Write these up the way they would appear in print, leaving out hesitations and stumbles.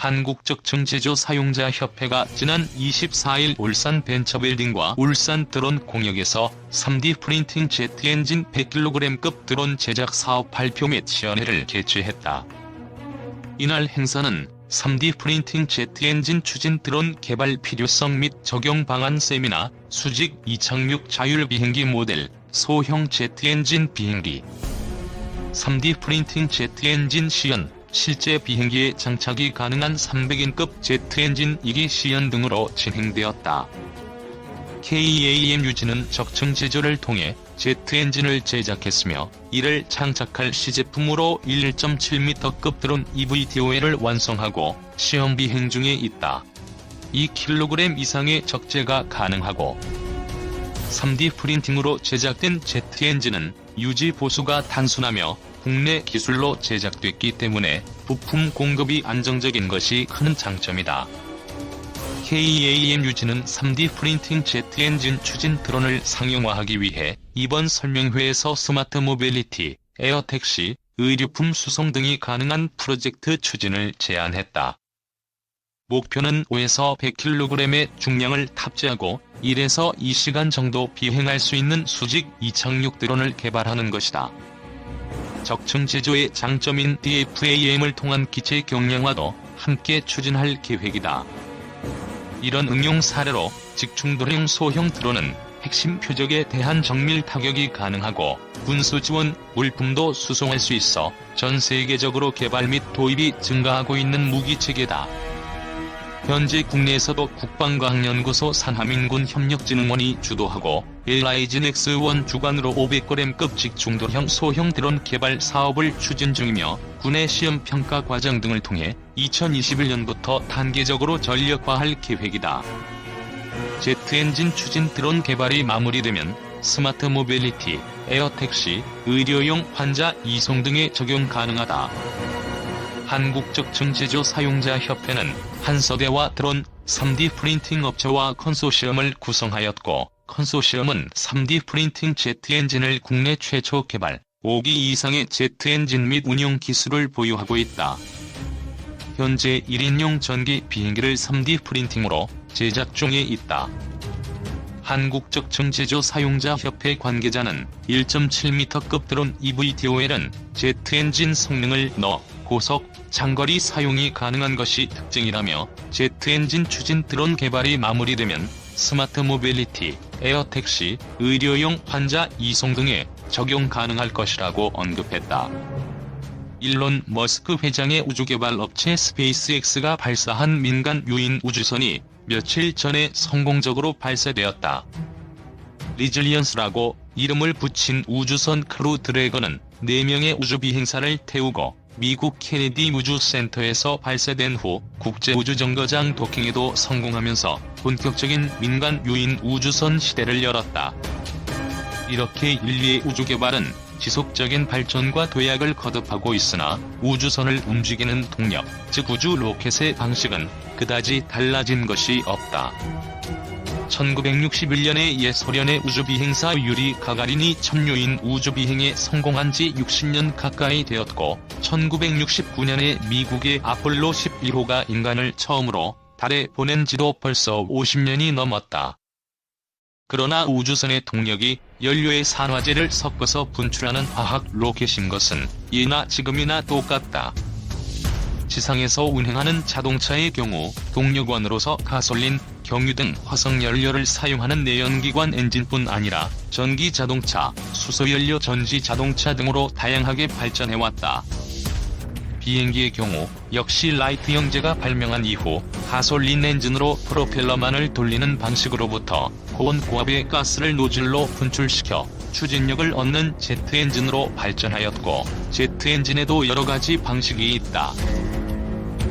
한국적층 제조 사용자협회가 지난 24일 울산 벤처빌딩과 울산 드론 공역에서 3D 프린팅 제트 엔진 100kg급 드론 제작 사업 발표 및 시연회를 개최했다. 이날 행사는 3D 프린팅 제트 엔진 추진 드론 개발 필요성 및 적용 방안 세미나, 수직 이착륙 자율 비행기 모델, 소형 제트 엔진 비행기, 3D 프린팅 제트 엔진 시연, 실제 비행기에 장착이 가능한 300인급 제트 엔진 2기 시연 등으로 진행되었다. KAM 유지는 적층 제조를 통해 제트 엔진을 제작했으며 이를 장착할 시제품으로 1.7m급 드론 EVTOL을 완성하고 시험 비행 중에 있다. 2kg 이상의 적재가 가능하고 3D 프린팅으로 제작된 제트 엔진은 유지 보수가 단순하며 국내 기술로 제작됐기 때문에 부품 공급이 안정적인 것이 큰 장점이다. KAM 유지는 3D 프린팅 제트 엔진 추진 드론을 상용화하기 위해 이번 설명회에서 스마트 모빌리티, 에어택시, 의류품 수송 등이 가능한 프로젝트 추진을 제안했다. 목표는 5에서 100kg의 중량을 탑재하고 1에서 2시간 정도 비행할 수 있는 수직 이착륙 드론을 개발하는 것이다. 적층 제조의 장점인 DFAM을 통한 기체 경량화도 함께 추진할 계획이다. 이런 응용 사례로 직충돌형 소형 드론은 핵심 표적에 대한 정밀 타격이 가능하고 군수 지원 물품도 수송할 수 있어 전 세계적으로 개발 및 도입이 증가하고 있는 무기체계다. 현재 국내에서도 국방과학연구소 산하민군협력진흥원이 주도하고 LIGNX1 주관으로 500g급 직중도형 소형 드론 개발 사업을 추진 중이며 군의 시험평가 과정 등을 통해 2021년부터 단계적으로 전력화할 계획이다. 제트 엔진 추진 드론 개발이 마무리되면 스마트 모빌리티, 에어택시, 의료용 환자 이송 등에 적용 가능하다. 한국적층 제조 사용자협회는 한서대와 드론, 3D 프린팅 업체와 컨소시엄을 구성하였고 컨소시엄은 3D 프린팅 제트 엔진을 국내 최초 개발, 5기 이상의 제트 엔진 및 운용 기술을 보유하고 있다. 현재 1인용 전기 비행기를 3D 프린팅으로 제작 중에 있다. 한국적층 제조 사용자협회 관계자는 1.7m급 드론 EVTOL은 제트 엔진 성능을 넣어 고속, 장거리 사용이 가능한 것이 특징이라며 제트 엔진 추진 드론 개발이 마무리되면 스마트 모빌리티, 에어택시, 의료용 환자 이송 등에 적용 가능할 것이라고 언급했다. 일론 머스크 회장의 우주개발 업체 스페이스X가 발사한 민간 유인 우주선이 며칠 전에 성공적으로 발사되었다. 리즐리언스라고 이름을 붙인 우주선 크루 드래건은 4명의 우주비행사를 태우고 미국 케네디 우주센터에서 발사된 후 국제우주정거장 도킹에도 성공하면서 본격적인 민간 유인 우주선 시대를 열었다. 이렇게 인류의 우주개발은 지속적인 발전과 도약을 거듭하고 있으나 우주선을 움직이는 동력, 즉 우주 로켓의 방식은 그다지 달라진 것이 없다. 1961년에 옛 소련의 우주비행사 유리 가가린이 첫 유인 우주비행에 성공한 지 60년 가까이 되었고 1969년에 미국의 아폴로 11호가 인간을 처음으로 달에 보낸 지도 벌써 50년이 넘었다. 그러나 우주선의 동력이 연료의 산화제를 섞어서 분출하는 화학 로켓인 것은 예나 지금이나 똑같다. 지상에서 운행하는 자동차의 경우 동력원으로서 가솔린, 경유 등 화석연료를 사용하는 내연기관 엔진뿐 아니라 전기자동차, 수소연료 전지자동차 등으로 다양하게 발전해왔다. 비행기의 경우 역시 라이트 형제가 발명한 이후 가솔린 엔진으로 프로펠러만을 돌리는 방식으로부터 고온 고압의 가스를 노즐로 분출시켜 추진력을 얻는 제트 엔진으로 발전하였고 제트 엔진에도 여러가지 방식이 있다.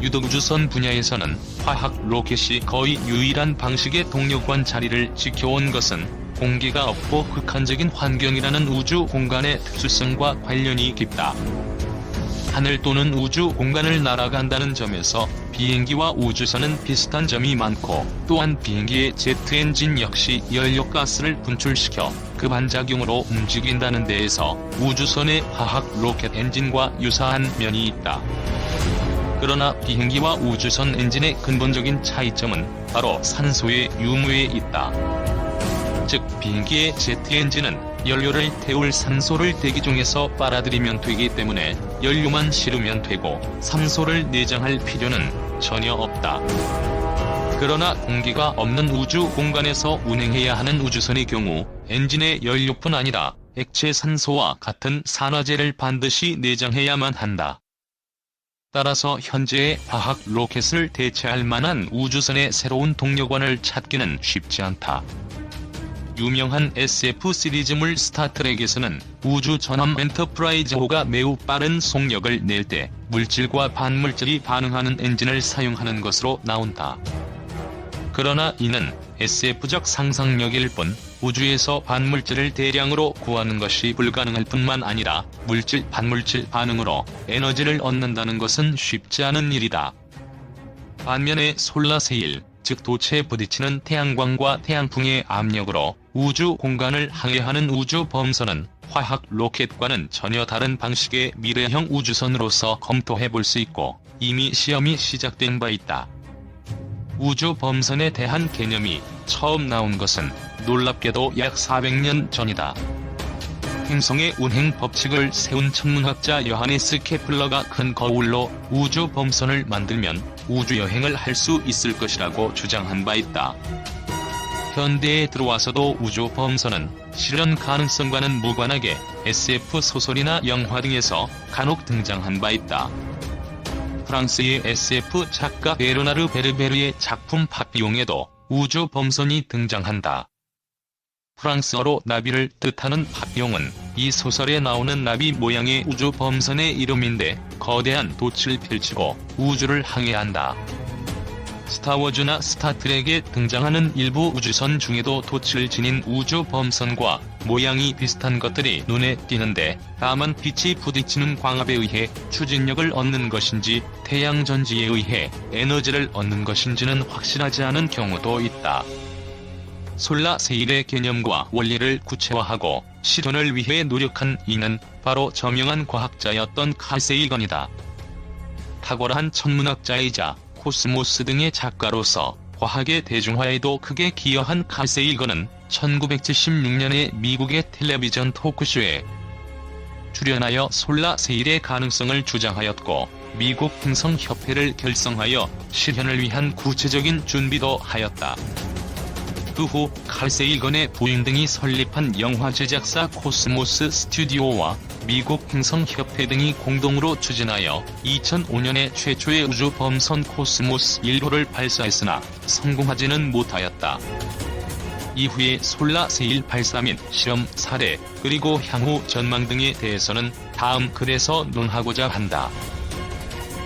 유독 우주선 분야에서는 화학 로켓이 거의 유일한 방식의 동력원 자리를 지켜온 것은 공기가 없고 극한적인 환경이라는 우주 공간의 특수성과 관련이 깊다. 하늘 또는 우주 공간을 날아간다는 점에서 비행기와 우주선은 비슷한 점이 많고 또한 비행기의 제트 엔진 역시 연료가스를 분출시켜 그 반작용으로 움직인다는 데에서 우주선의 화학 로켓 엔진과 유사한 면이 있다. 그러나 비행기와 우주선 엔진의 근본적인 차이점은 바로 산소의 유무에 있다. 즉 비행기의 제트 엔진은 연료를 태울 산소를 대기 중에서 빨아들이면 되기 때문에 연료만 실으면 되고 산소를 내장할 필요는 전혀 없다. 그러나 공기가 없는 우주 공간에서 운행해야 하는 우주선의 경우 엔진의 연료뿐 아니라 액체 산소와 같은 산화제를 반드시 내장해야만 한다. 따라서 현재의 화학 로켓을 대체할 만한 우주선의 새로운 동력원을 찾기는 쉽지 않다. 유명한 SF 시리즈물 스타트rek에서는 우주 전함 엔터프라이즈호가 매우 빠른 속력을 낼 때 물질과 반물질이 반응하는 엔진을 사용하는 것으로 나온다. 그러나 이는 SF적 상상력일 뿐 우주에서 반물질을 대량으로 구하는 것이 불가능할 뿐만 아니라 물질 반물질 반응으로 에너지를 얻는다는 것은 쉽지 않은 일이다. 반면에 솔라세일, 즉 돛에 부딪히는 태양광과 태양풍의 압력으로 우주 공간을 항해하는 우주 범선은 화학 로켓과는 전혀 다른 방식의 미래형 우주선으로서 검토해 볼 수 있고 이미 시험이 시작된 바 있다. 우주 범선에 대한 개념이 처음 나온 것은 놀랍게도 약 400년 전이다. 행성의 운행 법칙을 세운 천문학자 요하네스 케플러가 큰 거울로 우주 범선을 만들면 우주 여행을 할 수 있을 것이라고 주장한 바 있다. 현대에 들어와서도 우주 범선은 실현 가능성과는 무관하게 SF 소설이나 영화 등에서 간혹 등장한 바 있다. 프랑스의 SF 작가 베르나르 베르베르의 작품 파피용에도 우주 범선이 등장한다. 프랑스어로 나비를 뜻하는 파피용은 이 소설에 나오는 나비 모양의 우주 범선의 이름인데 거대한 돛을 펼치고 우주를 항해한다. 스타워즈나 스타트rek에 등장하는 일부 우주선 중에도 돛을 지닌 우주 범선과 모양이 비슷한 것들이 눈에 띄는데 다만 빛이 부딪히는 광합에 의해 추진력을 얻는 것인지 태양전지에 의해 에너지를 얻는 것인지는 확실하지 않은 경우도 있다. 솔라세일의 개념과 원리를 구체화하고 실현을 위해 노력한 이는 바로 저명한 과학자였던 칼 세이건이다. 탁월한 천문학자이자 코스모스 등의 작가로서 과학의 대중화에도 크게 기여한 칼 세이건은 1976년에 미국의 텔레비전 토크쇼에 출연하여 솔라세일의 가능성을 주장하였고 미국 행성협회를 결성하여 실현을 위한 구체적인 준비도 하였다. 그 후 칼 세이건의 부인 등이 설립한 영화 제작사 코스모스 스튜디오와 미국 행성협회 등이 공동으로 추진하여 2005년에 최초의 우주 범선 코스모스 1호를 발사했으나 성공하지는 못하였다. 이후에 솔라세일 발사 및 실험 사례 그리고 향후 전망 등에 대해서는 다음 글에서 논하고자 한다.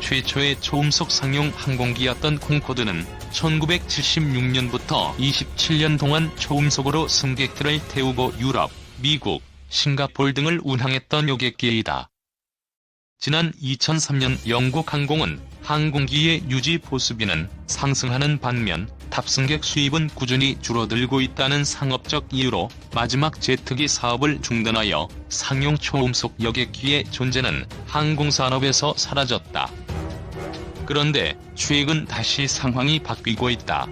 최초의 초음속 상용 항공기였던 콩코드는 1976년부터 27년 동안 초음속으로 승객들을 태우고 유럽, 미국, 싱가폴 등을 운항했던 여객기이다. 지난 2003년 영국 항공은 항공기의 유지 보수비는 상승하는 반면 탑승객 수입은 꾸준히 줄어들고 있다는 상업적 이유로 마지막 제트기 사업을 중단하여 상용 초음속 여객기의 존재는 항공산업에서 사라졌다. 그런데 최근 다시 상황이 바뀌고 있다.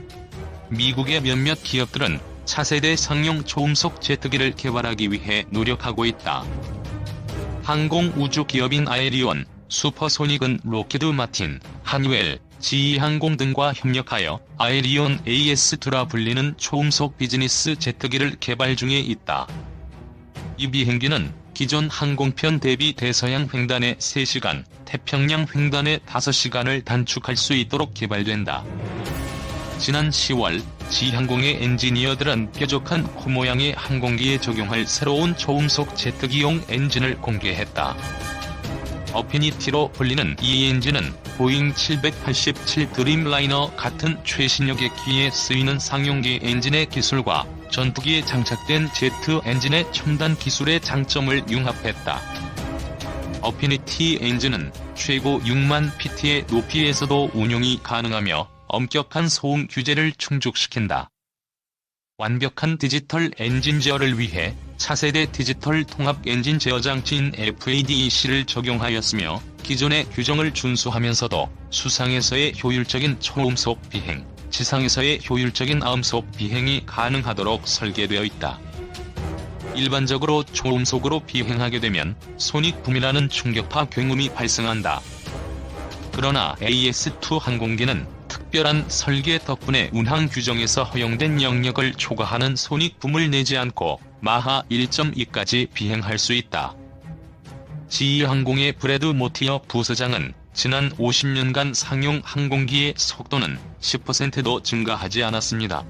미국의 몇몇 기업들은 차세대 상용 초음속 제트기를 개발하기 위해 노력하고 있다. 항공우주 기업인 아에리온, 슈퍼소닉은 록히드 마틴, 한웰, GE항공 등과 협력하여 아에리온 AS2라 불리는 초음속 비즈니스 제트기를 개발 중에 있다. 이 비행기는 기존 항공편 대비 대서양 횡단에 3시간, 태평양 횡단에 5시간을 단축할 수 있도록 개발된다. 지난 10월 지항공의 엔지니어들은 뾰족한 코 모양의 항공기에 적용할 새로운 초음속 제트기용 엔진을 공개했다. 어피니티로 불리는 이 엔진은 보잉 787 드림라이너 같은 최신 여객기에 쓰이는 상용기 엔진의 기술과 전투기에 장착된 제트 엔진의 첨단 기술의 장점을 융합했다. 어피니티 엔진은 최고 6만 pt의 높이에서도 운용이 가능하며 엄격한 소음 규제를 충족시킨다. 완벽한 디지털 엔진 제어를 위해 차세대 디지털 통합 엔진 제어 장치인 FADEC를 적용하였으며 기존의 규정을 준수하면서도 수상에서의 효율적인 초음속 비행, 지상에서의 효율적인 아음속 비행이 가능하도록 설계되어 있다. 일반적으로 초음속으로 비행하게 되면 손익붐이라는 충격파 굉음이 발생한다. 그러나 AS2 항공기는 특별한 설계 덕분에 운항 규정에서 허용된 영역을 초과하는 손익붐을 내지 않고 마하 1.2까지 비행할 수 있다. GE항공의 브래드 모티어 부서장은 지난 50년간 상용 항공기의 속도는 10%도 증가하지 않았습니다.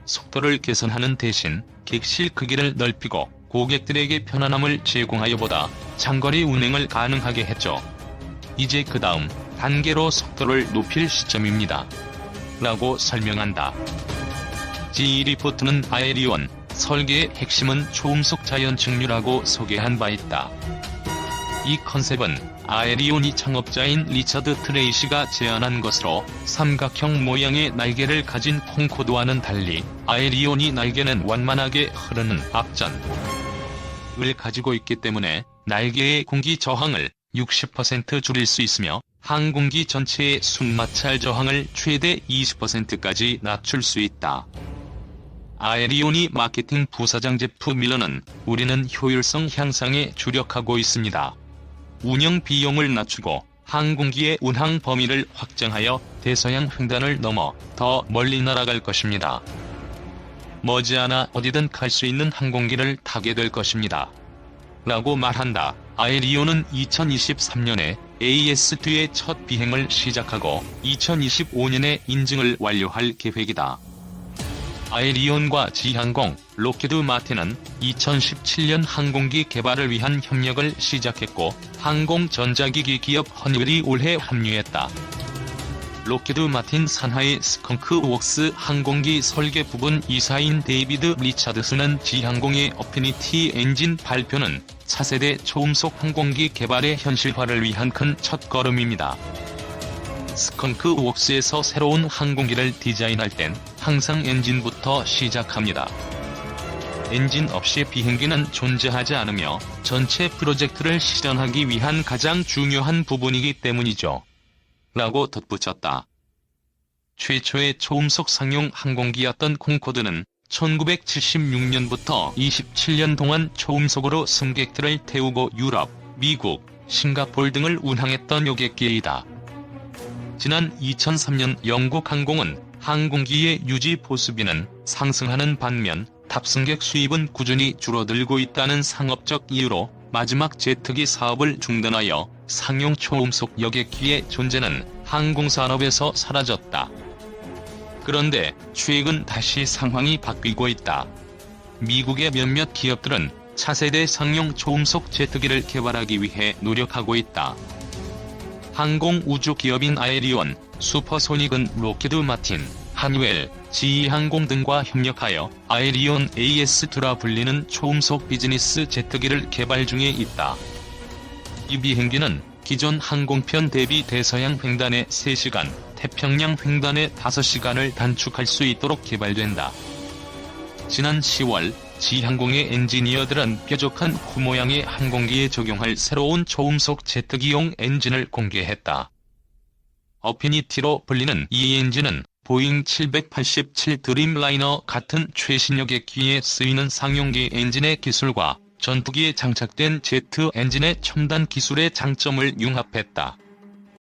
속도를 개선하는 대신 객실 크기를 넓히고 고객들에게 편안함을 제공하여 보다 장거리 운행을 가능하게 했죠. 이제 그 다음 단계로 속도를 높일 시점입니다. 라고 설명한다. GE 리포트는 아에리온 설계의 핵심은 초음속 자연 측류라고 소개한 바 있다. 이 컨셉은 아에리온이 창업자인 리처드 트레이시가 제안한 것으로 삼각형 모양의 날개를 가진 콩코드와는 달리 아에리온이 날개는 완만하게 흐르는 앞전을 가지고 있기 때문에 날개의 공기 저항을 60% 줄일 수 있으며 항공기 전체의 순마찰 저항을 최대 20%까지 낮출 수 있다. 아에리온이 마케팅 부사장 제프 밀러는 우리는 효율성 향상에 주력하고 있습니다. 운영 비용을 낮추고 항공기의 운항 범위를 확장하여 대서양 횡단을 넘어 더 멀리 날아갈 것입니다. 머지않아 어디든 갈 수 있는 항공기를 타게 될 것입니다. 라고 말한다. 아에리온은 2023년에 AS2의 첫 비행을 시작하고 2025년에 인증을 완료할 계획이다. 아에리온과 지항공, 록히드 마틴은 2017년 항공기 개발을 위한 협력을 시작했고 항공전자기기 기업 허니웰이 올해 합류했다. 록히드 마틴 산하의 스컹크웍스 항공기 설계 부분 이사인 데이비드 리차드슨은 지항공의 어피니티 엔진 발표는 차세대 초음속 항공기 개발의 현실화를 위한 큰 첫걸음입니다. 스컹크웍스에서 새로운 항공기를 디자인할 땐 항상 엔진부터 시작합니다. 엔진 없이 비행기는 존재하지 않으며 전체 프로젝트를 실현하기 위한 가장 중요한 부분이기 때문이죠. 라고 덧붙였다. 최초의 초음속 상용 항공기였던 콩코드는 1976년부터 27년 동안 초음속으로 승객들을 태우고 유럽, 미국, 싱가포르 등을 운항했던 여객기이다. 지난 2003년 영국 항공은 항공기의 유지 보수비는 상승하는 반면 탑승객 수입은 꾸준히 줄어들고 있다는 상업적 이유로 마지막 제트기 사업을 중단하여 상용 초음속 여객기의 존재는 항공산업에서 사라졌다. 그런데 최근 다시 상황이 바뀌고 있다. 미국의 몇몇 기업들은 차세대 상용 초음속 제트기를 개발하기 위해 노력하고 있다. 항공 우주 기업인 아에리온, 슈퍼소닉은 록히드 마틴, 하니웰, GE항공 등과 협력하여 아에리온 AS2라 불리는 초음속 비즈니스 제트기를 개발 중에 있다. 이 비행기는 기존 항공편 대비 대서양 횡단에 3시간, 태평양 횡단에 5시간을 단축할 수 있도록 개발된다. 지난 10월 지항공의 엔지니어들은 뾰족한 호 모양의 항공기에 적용할 새로운 초음속 제트기용 엔진을 공개했다. 어피니티로 불리는 이 엔진은 보잉 787 드림라이너 같은 최신 여객기에 쓰이는 상용기 엔진의 기술과 전투기에 장착된 제트 엔진의 첨단 기술의 장점을 융합했다.